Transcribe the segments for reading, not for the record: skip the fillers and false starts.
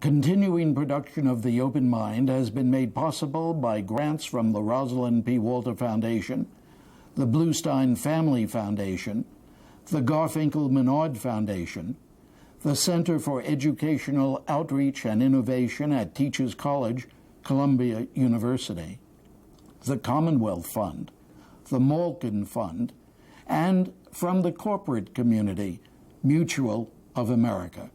Continuing production of The Open Mind has been made possible by grants from the Rosalind P. Walter Foundation, the Bluestein Family Foundation, the Garfinkel Menard Foundation, the Center for Educational Outreach and Innovation at Teachers College, Columbia University, the Commonwealth Fund, the Malkin Fund, and from the corporate community, Mutual of America.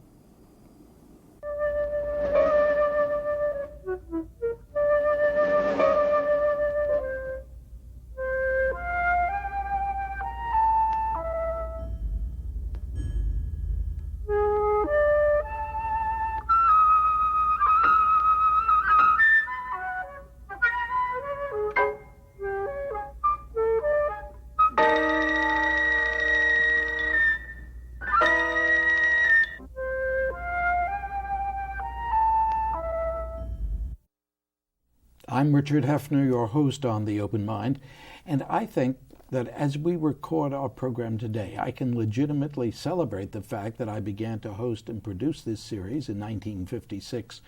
I'm Richard Heffner, your host on The Open Mind, and I think that as we record our program today, I can legitimately celebrate the fact that I began to host and produce this series in 1956,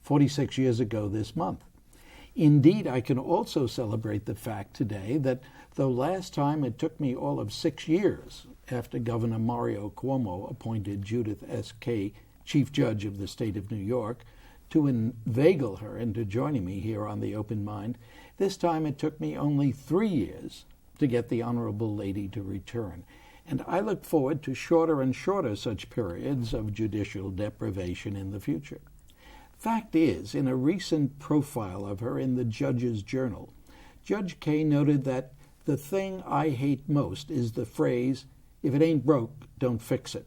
46 years ago this month. Indeed, I can also celebrate the fact today that though last time it took me all of 6 years after Governor Mario Cuomo appointed Judith Kaye Chief Judge of the State of New York, to inveigle her into joining me here on The Open Mind, this time it took me only 3 years to get the Honorable Lady to return. And I look forward to shorter and shorter such periods of judicial deprivation in the future. Fact is, in a recent profile of her in the Judge's Journal, Judge Kaye noted that the thing I hate most is the phrase, "If it ain't broke, don't fix it,"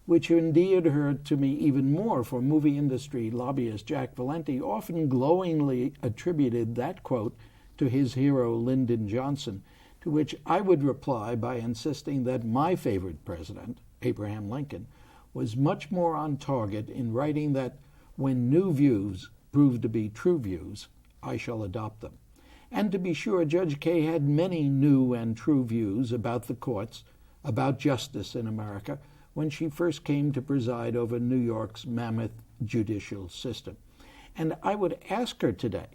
which endeared her to me even more, for movie industry lobbyist Jack Valenti often glowingly attributed that quote to his hero Lyndon Johnson, to which I would reply by insisting that my favorite president, Abraham Lincoln, was much more on target in writing that when new views prove to be true views, I shall adopt them. And to be sure, Judge Kaye had many new and true views about the courts, about justice in America, when she first came to preside over New York's mammoth judicial system. And I would ask her today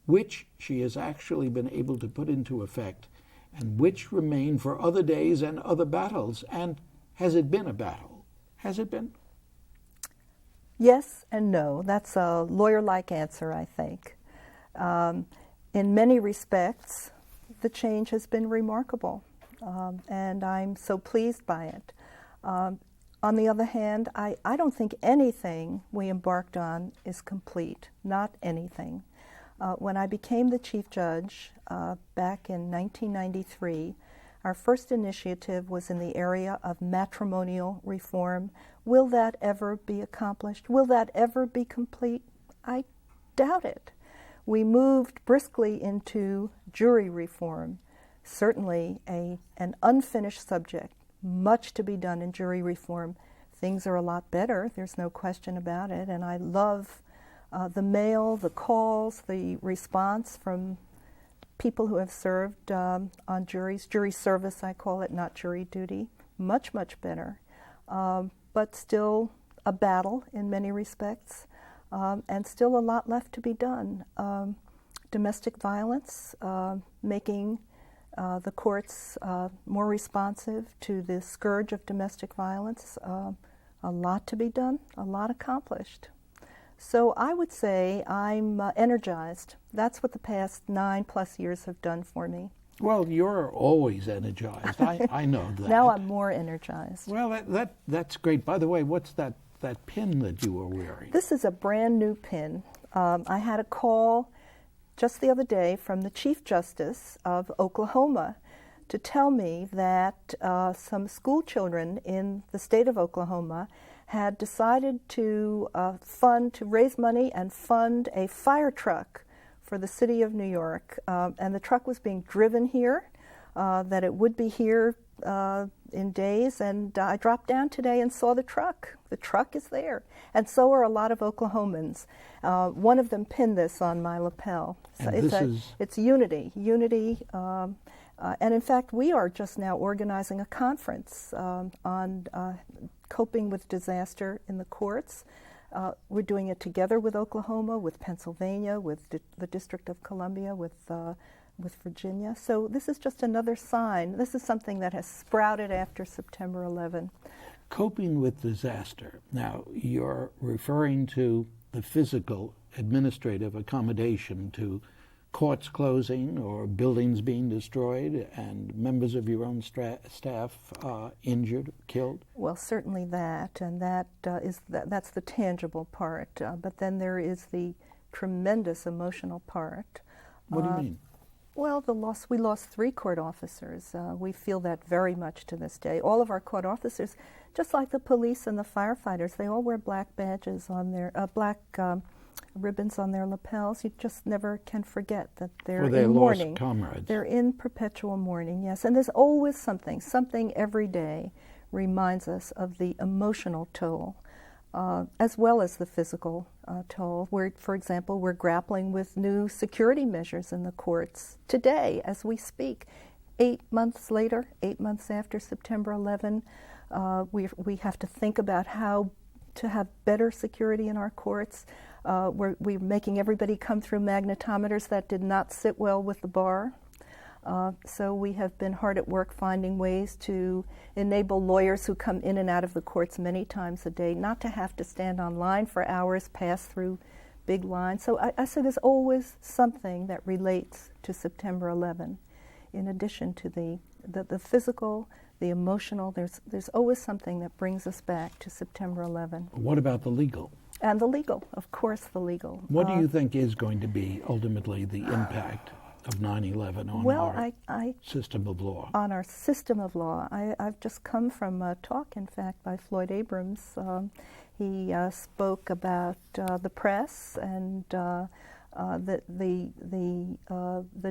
which she has actually been able to put into effect and which remain for other days and other battles. And has it been a battle? Has it been? Yes and no. That's a lawyer-like answer, I think. In many respects, the change has been remarkable, and I'm so pleased by it. On the other hand, I don't think anything we embarked on is complete, not anything. When I became the Chief Judge back in 1993, our first initiative was in the area of matrimonial reform. Will that ever be accomplished? Will that ever be complete? I doubt it. We moved briskly into jury reform, certainly an unfinished subject. Much to be done in jury reform. Things are a lot better, there's no question about it, and I love the mail, the calls, the response from people who have served on juries. Jury service, I call it, not jury duty. Much, much better, but still a battle in many respects, and still a lot left to be done. Domestic violence, making the courts more responsive to the scourge of domestic violence. A lot to be done, a lot accomplished. So I would say I'm energized. That's what the past 9+ years have done for me. Well, you're always energized. I know that. Now I'm more energized. Well, that's great. By the way, what's that pin that you were wearing? This is a brand new pin. I had a call just the other day from the Chief Justice of Oklahoma to tell me that some school children in the state of Oklahoma had decided to raise money and fund a fire truck for the city of New York. And the truck was being driven here, that it would be here in days. And I dropped down today and saw the truck. The truck is there. And so are a lot of Oklahomans. One of them pinned this on my lapel. So it's unity. And in fact, we are just now organizing a conference on coping with disaster in the courts. We're doing it together with Oklahoma, with Pennsylvania, with the District of Columbia, with Virginia. So this is just another sign. This is something that has sprouted after September 11. Coping with disaster. Now, you're referring to the physical administrative accommodation to courts closing or buildings being destroyed and members of your own staff injured, killed? Well, certainly that, and that's the tangible part. But then there is the tremendous emotional part. What do you mean? Well, we lost 3 court officers. We feel that very much to this day. All of our court officers, just like the police and the firefighters, they all wear black badges on their ribbons on their lapels. You just never can forget that they're in mourning. Lost comrades. They're in perpetual mourning, yes. And there's always something every day reminds us of the emotional toll, as well as the physical toll. For example, we're grappling with new security measures in the courts today as we speak. 8 months later, 8 months after September 11, we have to think about how to have better security in our courts. We're making everybody come through magnetometers. That did not sit well with the bar. So we have been hard at work finding ways to enable lawyers who come in and out of the courts many times a day not to have to stand on line for hours, pass through big lines. So I say there's always something that relates to September 11. In addition to the physical, the emotional, there's always something that brings us back to September 11. What about the legal? And the legal, of course, the legal. What do you think is going to be ultimately the impact of 9/11 on our system of law? On our system of law. I've just come from a talk, in fact, by Floyd Abrams. He spoke about the press and the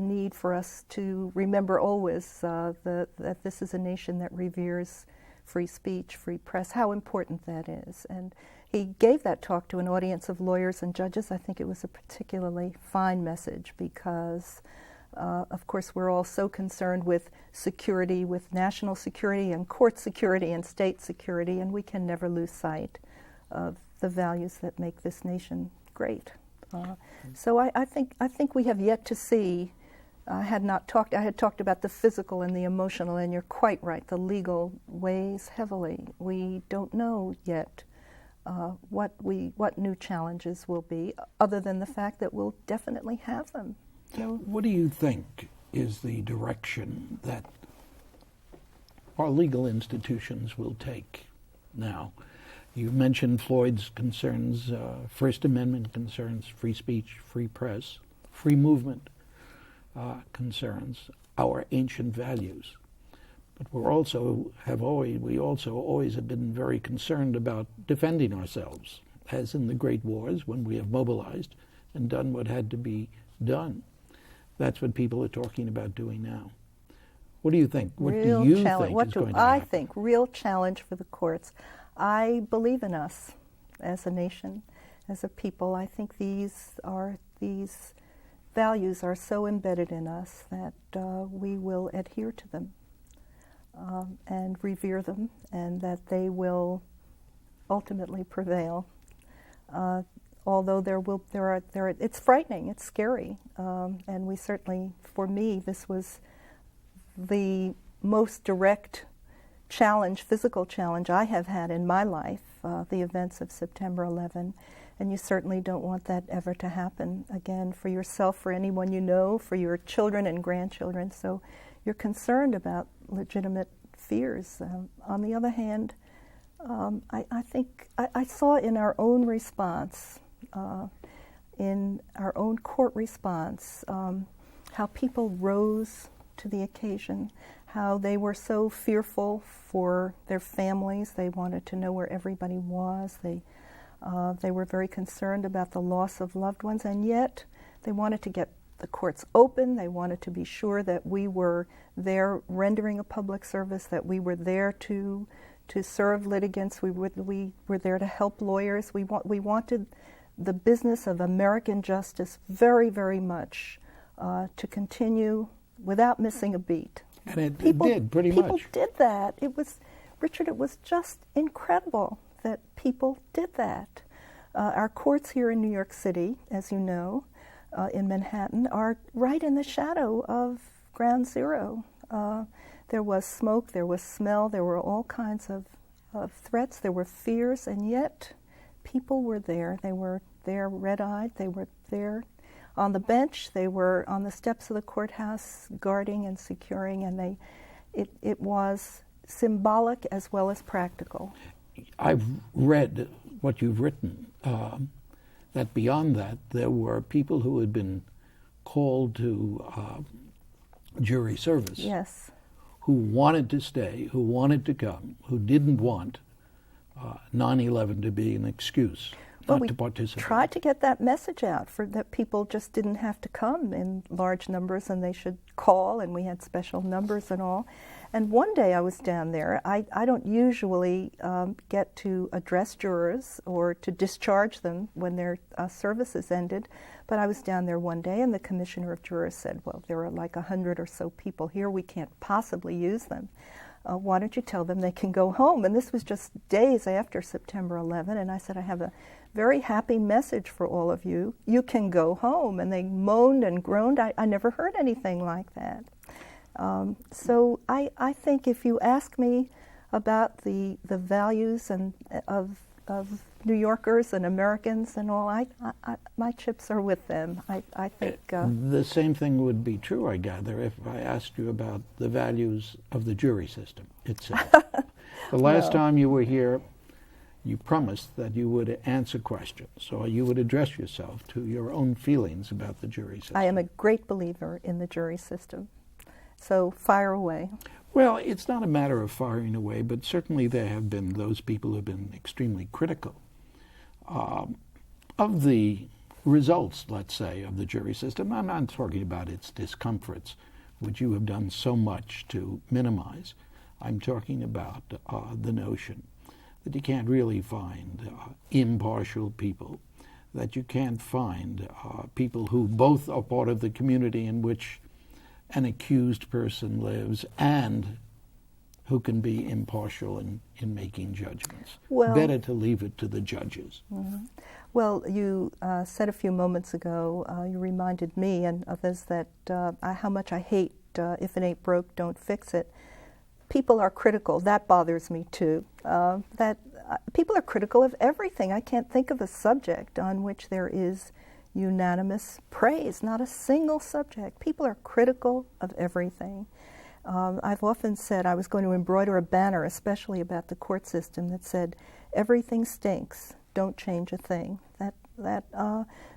need for us to remember always that this is a nation that reveres free speech, free press, how important that is. And he gave that talk to an audience of lawyers and judges. I think it was a particularly fine message because, of course, we're all so concerned with security, with national security and court security and state security, and we can never lose sight of the values that make this nation great. So I think we have yet to see. I had talked about the physical and the emotional, and you're quite right. The legal weighs heavily. We don't know yet what new challenges will be, other than the fact that we'll definitely have them. What do you think is the direction that our legal institutions will take now? You mentioned Floyd's concerns, First Amendment concerns, free speech, free press, free movement concerns, our ancient values. But we also always have been very concerned about defending ourselves, as in the great wars when we have mobilized and done what had to be done. That's what people are talking about doing now. What do you think? What do you think is going to happen? I think real challenge for the courts. I believe in us as a nation, as a people. I think these values are so embedded in us that we will adhere to them and revere them, and that they will ultimately prevail. Although it's frightening, it's scary, and we certainly, for me, this was the most direct challenge, physical challenge I have had in my life, the events of September 11. And you certainly don't want that ever to happen again for yourself, for anyone you know, for your children and grandchildren. So you're concerned about legitimate fears. On the other hand, I think I saw in our own response, in our own court response, how people rose to the occasion, how they were so fearful for their families. They wanted to know where everybody was. They were very concerned about the loss of loved ones, and yet they wanted to get the courts open. They wanted to be sure that we were there rendering a public service, that we were there to serve litigants. We were there to help lawyers. We wanted the business of American justice very, very much to continue without missing a beat. And it did, pretty much. People did that. Richard, it was just incredible that people did that. Our courts here in New York City, as you know, in Manhattan, are right in the shadow of Ground Zero. There was smoke, there was smell, there were all kinds of threats, there were fears, and yet people were there. They were there red-eyed, they were there on the bench, they were on the steps of the courthouse guarding and securing, and it was symbolic as well as practical. I've read what you've written, that beyond that, there were people who had been called to jury service. Yes. Who wanted to stay, who wanted to come, who didn't want 9/11 to be an excuse not to participate. We tried to get that message out for that people just didn't have to come in large numbers and they should call, and we had special numbers and all. And one day I was down there. I don't usually get to address jurors or to discharge them when their services ended, but I was down there one day and the commissioner of jurors said, well, there are like 100 or so people here. We can't possibly use them. Why don't you tell them they can go home? And this was just days after September 11, and I said, I have a very happy message for all of you. You can go home. And they moaned and groaned. I never heard anything like that. So I think if you ask me about the values and of New Yorkers and Americans and all, my chips are with them. I think the same thing would be true, I gather, if I asked you about the values of the jury system itself. The last time you were here, you promised that you would answer questions, or you would address yourself to your own feelings about the jury system. I am a great believer in the jury system. So fire away. Well, it's not a matter of firing away, but certainly there have been those people who have been extremely critical of the results, let's say, of the jury system. I'm not talking about its discomforts, which you have done so much to minimize. I'm talking about the notion that you can't really find impartial people, that you can't find people who both are part of the community in which an accused person lives and who can be impartial in making judgments. Well, better to leave it to the judges. Mm-hmm. Well, you said a few moments ago, you reminded me and others that how much I hate if it ain't broke, don't fix it. People are critical. That bothers me too. People are critical of everything. I can't think of a subject on which there is unanimous praise, not a single subject. People are critical of everything. I've often said I was going to embroider a banner, especially about the court system, that said, everything stinks, don't change a thing.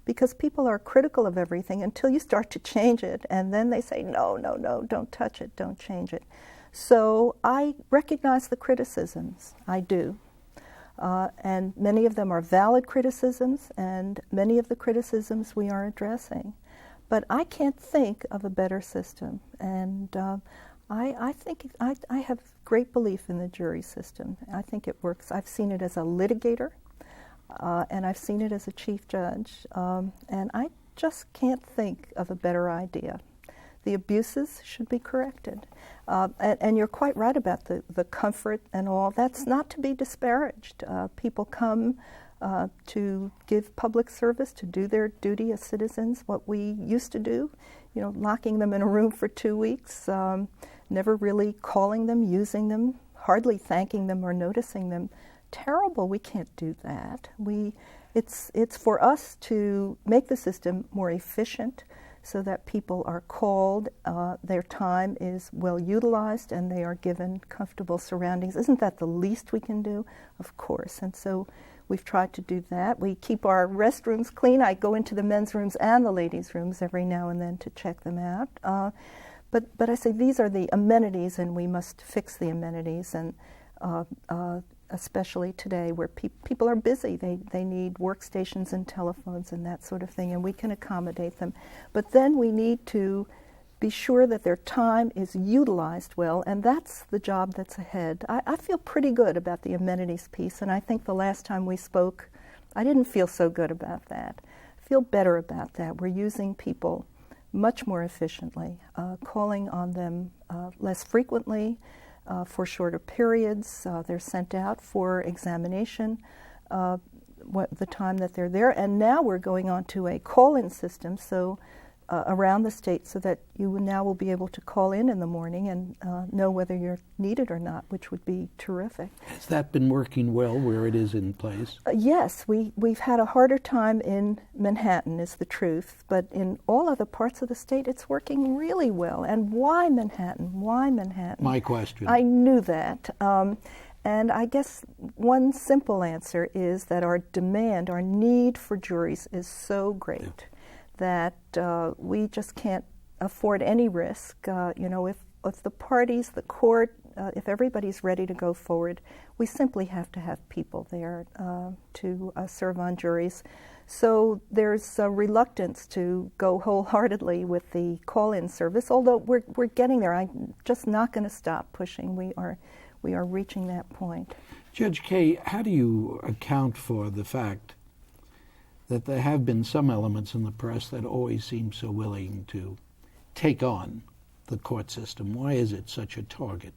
Because people are critical of everything until you start to change it, and then they say, no, don't touch it, don't change it. So I recognize the criticisms, I do. And many of them are valid criticisms, and many of the criticisms we are addressing. But I can't think of a better system, and I think I have great belief in the jury system. I think it works. I've seen it as a litigator, and I've seen it as a chief judge, and I just can't think of a better idea. The abuses should be corrected. And you're quite right about the comfort and all. That's not to be disparaged. People come to give public service, to do their duty as citizens, what we used to do, locking them in a room for 2 weeks, never really calling them, using them, hardly thanking them or noticing them. Terrible. We can't do that. It's for us to make the system more efficient, so that people are called, their time is well utilized, and they are given comfortable surroundings. Isn't that the least we can do? Of course. And so we've tried to do that. We keep our restrooms clean. I go into the men's rooms and the ladies' rooms every now and then to check them out. But I say these are the amenities, and we must fix the amenities, and especially today where people are busy. They need workstations and telephones and that sort of thing, and we can accommodate them. But then we need to be sure that their time is utilized well, and that's the job that's ahead. I feel pretty good about the amenities piece, and I think the last time we spoke, I didn't feel so good about that. I feel better about that. We're using people much more efficiently, calling on them less frequently, for shorter periods. They're sent out for examination the time that they're there. And now we're going on to a call-in system, so around the state, so that you now will be able to call in the morning and know whether you're needed or not, which would be terrific. Has that been working well where it is in place? Yes, we've had a harder time in Manhattan, is the truth, but in all other parts of the state, it's working really well. And why Manhattan? Why Manhattan? My question. I knew that. And I guess one simple answer is that our demand, our need for juries is so great that we just can't afford any risk. If the parties, the court, if everybody's ready to go forward, we simply have to have people there to serve on juries. So there's a reluctance to go wholeheartedly with the call-in service, although we're getting there. I'm just not going to stop pushing. We are reaching that point. Judge Kaye, how do you account for the fact that there have been some elements in the press that always seem so willing to take on the court system? Why is it such a target?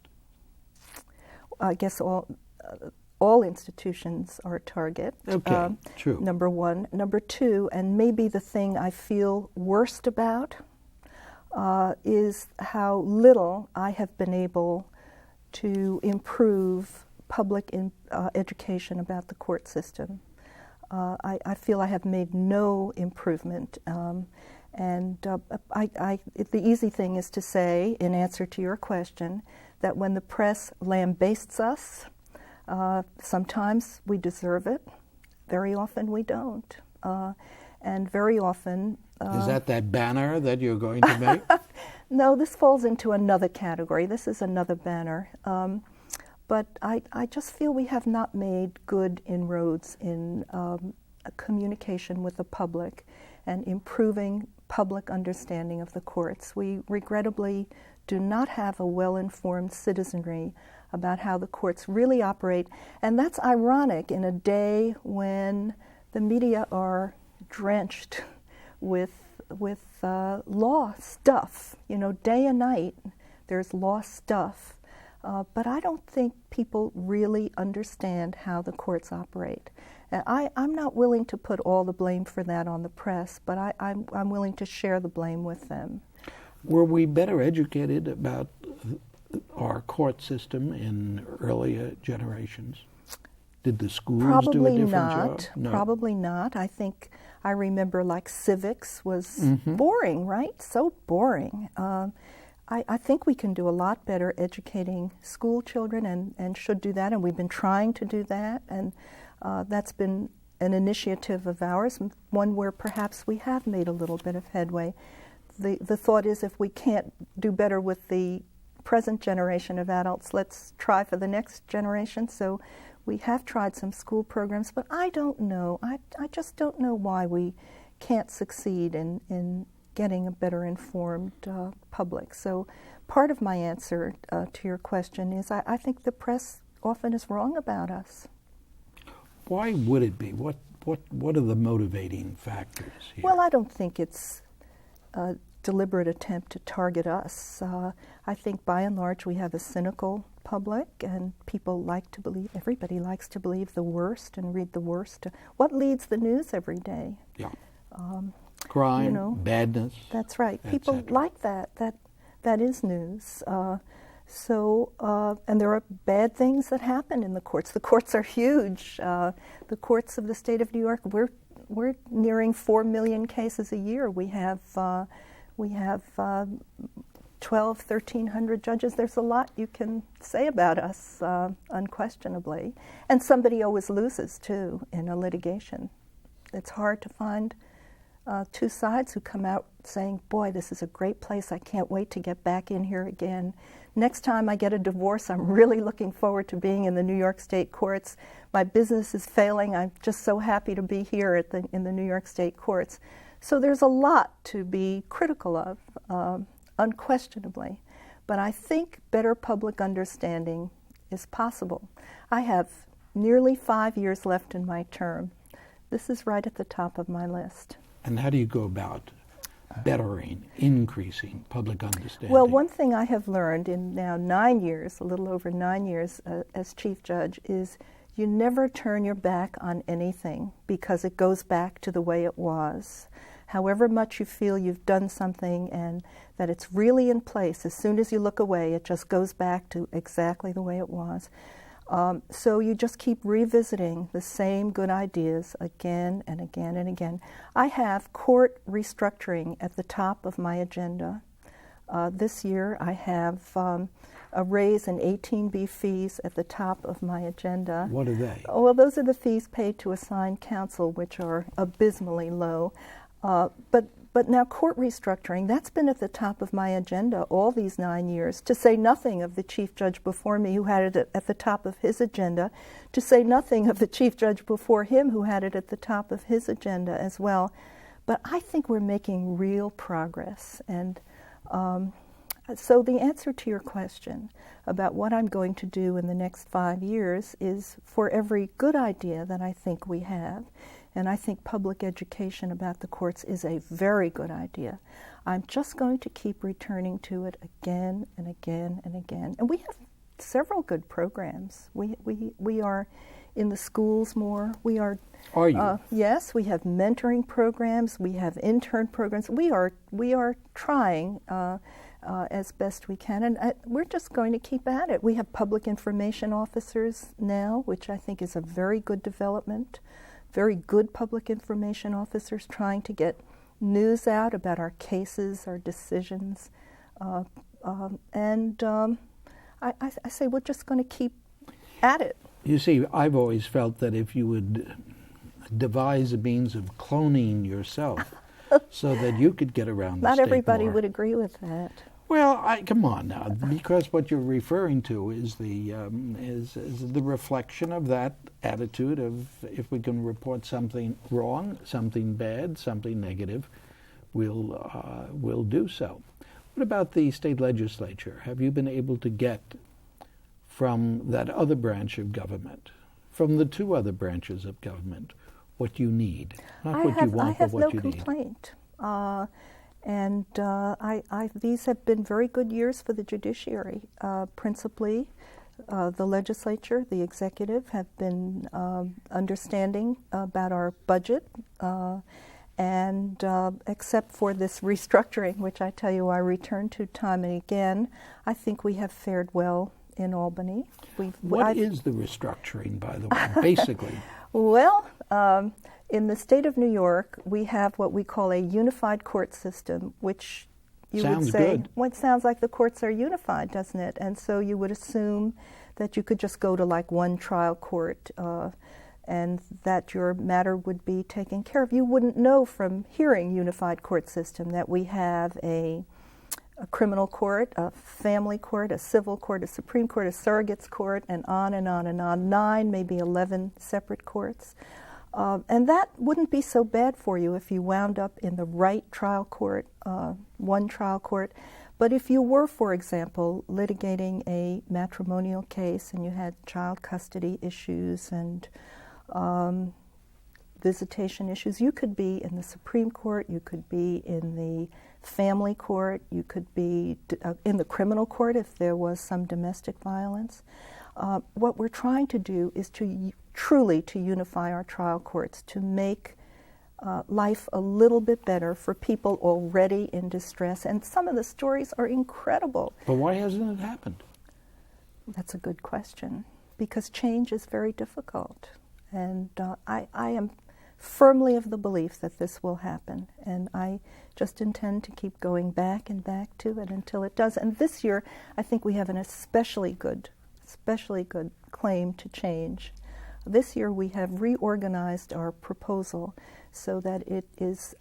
I guess all institutions are a target. Okay, true. Number one. Number two, and maybe the thing I feel worst about, is how little I have been able to improve public education about the court system. I feel I have made no improvement. The easy thing is to say, in answer to your question, that when the press lambastes us, sometimes we deserve it, very often we don't. And very often... is that banner that you're going to make? No, this falls into another category. This is another banner. But I just feel we have not made good inroads in communication with the public and improving public understanding of the courts. We regrettably do not have a well-informed citizenry about how the courts really operate. And that's ironic in a day when the media are drenched with law stuff. Day and night there's law stuff. But I don't think people really understand how the courts operate. I'm not willing to put all the blame for that on the press, but I'm willing to share the blame with them. Were we better educated about our court system in earlier generations? Did the schools do a different job? No. Probably not. I remember civics was boring, right? So boring. I think we can do a lot better educating school children and should do that, and we've been trying to do that, and that's been an initiative of ours, one where perhaps we have made a little bit of headway. The thought is, if we can't do better with the present generation of adults, let's try for the next generation. So we have tried some school programs, but I don't know. I just don't know why we can't succeed in getting a better informed public. So part of my answer to your question is I think the press often is wrong about us. Why would it be? What are the motivating factors here? Well, I don't think it's a deliberate attempt to target us. I think by and large we have a cynical public, and everybody likes to believe the worst and read the worst. What leads the news every day? Yeah. Crime, badness. That's right. People like that. That is news. And there are bad things that happen in the courts. The courts are huge. The courts of the state of New York, we're nearing 4 million cases a year. We have 1,300 judges. There's a lot you can say about us, unquestionably. And somebody always loses, too, in a litigation. It's hard to find two sides who come out saying, boy, this is a great place. I can't wait to get back in here again. Next time I get a divorce, I'm really looking forward to being in the New York State courts. My business is failing. I'm just so happy to be here in the New York State courts. So there's a lot to be critical of, unquestionably. But I think better public understanding is possible. I have nearly 5 years left in my term. This is right at the top of my list. And how do you go about increasing public understanding? Well, one thing I have learned in now 9 years, a little over 9 years as Chief Judge, is You never turn your back on anything because it goes back to the way it was. However much you feel you've done something and that it's really in place, as soon as you look away, it just goes back to exactly the way it was. So you just keep revisiting the same good ideas again and again and again. I have court restructuring at the top of my agenda. This year I have a raise in 18B fees at the top of my agenda. What are they? Well, those are the fees paid to assigned counsel, which are abysmally low. But now court restructuring, that's been at the top of my agenda all these 9 years, to say nothing of the chief judge before me who had it at the top of his agenda, to say nothing of the chief judge before him who had it at the top of his agenda as well. But I think we're making real progress. And so the answer to your question about what I'm going to do in the next 5 years is, for every good idea that I think we have, and I think public education about the courts is a very good idea, I'm just going to keep returning to it again and again and again. And we have several good programs. We are in the schools more. We are. Are you? Yes, we have mentoring programs. We have intern programs. We are trying as best we can, and we're just going to keep at it. We have public information officers now, which I think is a very good development. Very good public information officers trying to get news out about our cases, our decisions, and I say we're just going to keep at it. You see, I've always felt that if you would devise a means of cloning yourself so that you could get around the Not state everybody more. would agree with that. Well, come on now, because what you're referring to is the reflection of that attitude of, if we can report something wrong, something bad, something negative, we'll do so. What about the state legislature? Have you been able to get from that other branch of government, from the two other branches of government, what you need, not what you want, but what you need? I have no complaint. And these have been very good years for the judiciary. Principally, the legislature, the executive, have been understanding about our budget, and except for this restructuring, which I tell you I return to time and again, I think we have fared well in Albany. What is the restructuring, by the way, basically? Well, in the state of New York, we have what we call a unified court system, which you Sounds would say, good. well, it sounds like the courts are unified, doesn't it? And so you would assume that you could just go to like one trial court and that your matter would be taken care of. You wouldn't know from hearing unified court system that we have a criminal court, a family court, a civil court, a Supreme Court, a surrogates court, and on and on and on, 9, maybe 11 separate courts. And that wouldn't be so bad for you if you wound up in the right trial court, one trial court. But if you were, for example, litigating a matrimonial case and you had child custody issues and visitation issues, you could be in the Supreme Court, you could be in the family court, you could be in the criminal court if there was some domestic violence. What we're trying to do is truly to unify our trial courts, to make life a little bit better for people already in distress. And some of the stories are incredible. But why hasn't it happened? That's a good question, because change is very difficult. And I am firmly of the belief that this will happen. And I just intend to keep going back and back to it until it does. And this year, I think we have an especially good claim to change. This year we have reorganized our proposal so that it is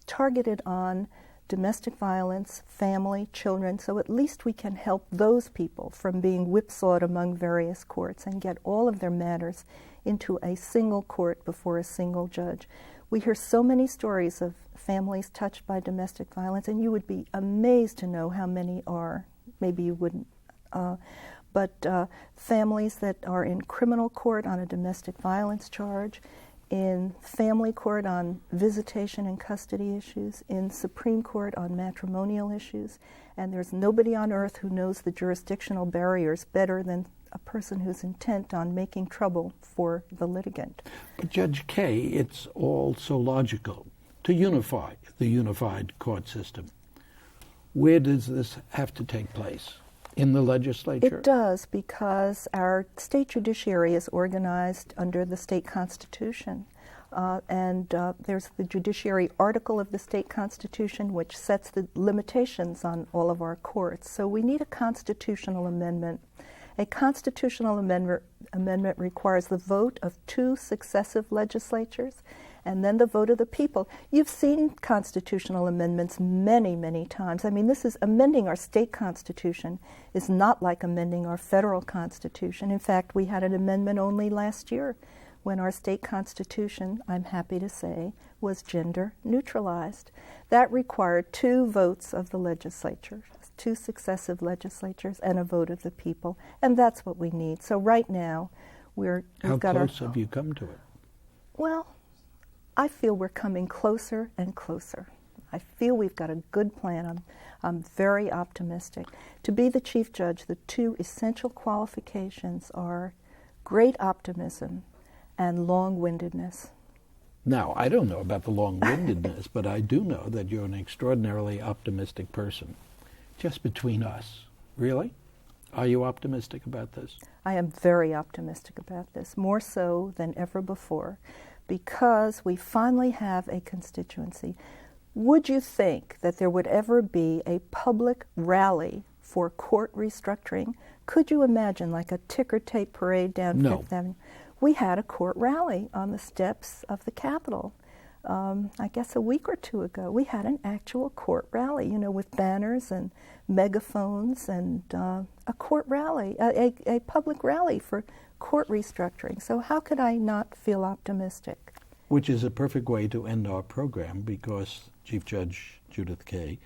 targeted on domestic violence, family, children, so at least we can help those people from being whipsawed among various courts and get all of their matters into a single court before a single judge. We hear so many stories of families touched by domestic violence, and you would be amazed to know how many are. Maybe you wouldn't. But families that are in criminal court on a domestic violence charge, in family court on visitation and custody issues, in Supreme Court on matrimonial issues, and there's nobody on earth who knows the jurisdictional barriers better than a person who's intent on making trouble for the litigant. But Judge Kaye, it's all so logical to unify the unified court system. Where does this have to take place? In the legislature? It does, because our state judiciary is organized under the state constitution. There's the judiciary article of the state constitution which sets the limitations on all of our courts. So we need a constitutional amendment. A constitutional amendment requires the vote of 2 successive legislatures and then the vote of the people. You've seen constitutional amendments many, many times. I mean, this is amending our state constitution is not like amending our federal constitution. In fact, we had an amendment only last year when our state constitution, I'm happy to say, was gender neutralized. That required 2 votes of the legislature, 2 successive legislatures, and a vote of the people, and that's what we need. So right now, How close have you come to it? Well, I feel we're coming closer and closer. I feel we've got a good plan. I'm very optimistic. To be the chief judge, the 2 essential qualifications are great optimism and long-windedness. Now, I don't know about the long-windedness, but I do know that you're an extraordinarily optimistic person. Just between us. Really? Are you optimistic about this? I am very optimistic about this, more so than ever before, because we finally have a constituency. Would you think that there would ever be a public rally for court restructuring? Could you imagine like a ticker tape parade down Fifth Avenue? We had a court rally on the steps of the Capitol. I guess a week or 2 ago, we had an actual court rally, with banners and megaphones and a court rally, a public rally for court restructuring. So how could I not feel optimistic? Which is a perfect way to end our program, because Chief Judge Judith Kaye,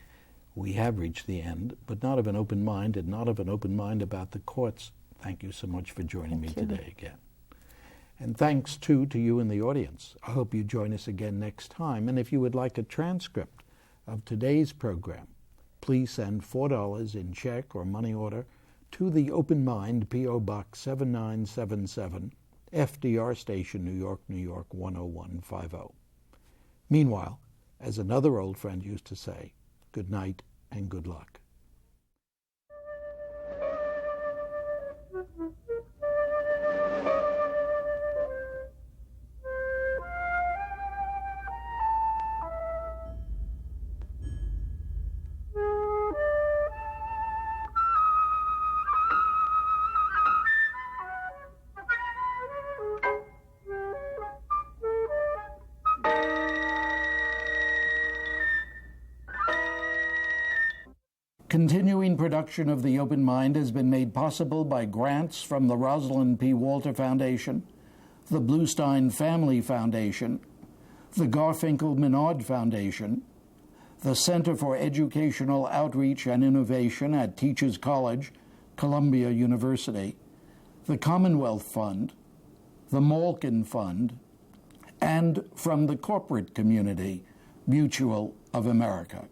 we have reached the end, but not of an open mind, and not of an open mind about the courts. Thank you so much for joining me today again. And thanks, too, to you in the audience. I hope you join us again next time. And if you would like a transcript of today's program, please send $4 in check or money order to the Open Mind, P.O. Box 7977, FDR Station, New York, New York 10150. Meanwhile, as another old friend used to say, good night and good luck. Continuing production of The Open Mind has been made possible by grants from the Rosalind P. Walter Foundation, the Bluestein Family Foundation, the Garfinkel Menard Foundation, the Center for Educational Outreach and Innovation at Teachers College, Columbia University, the Commonwealth Fund, the Malkin Fund, and from the corporate community, Mutual of America.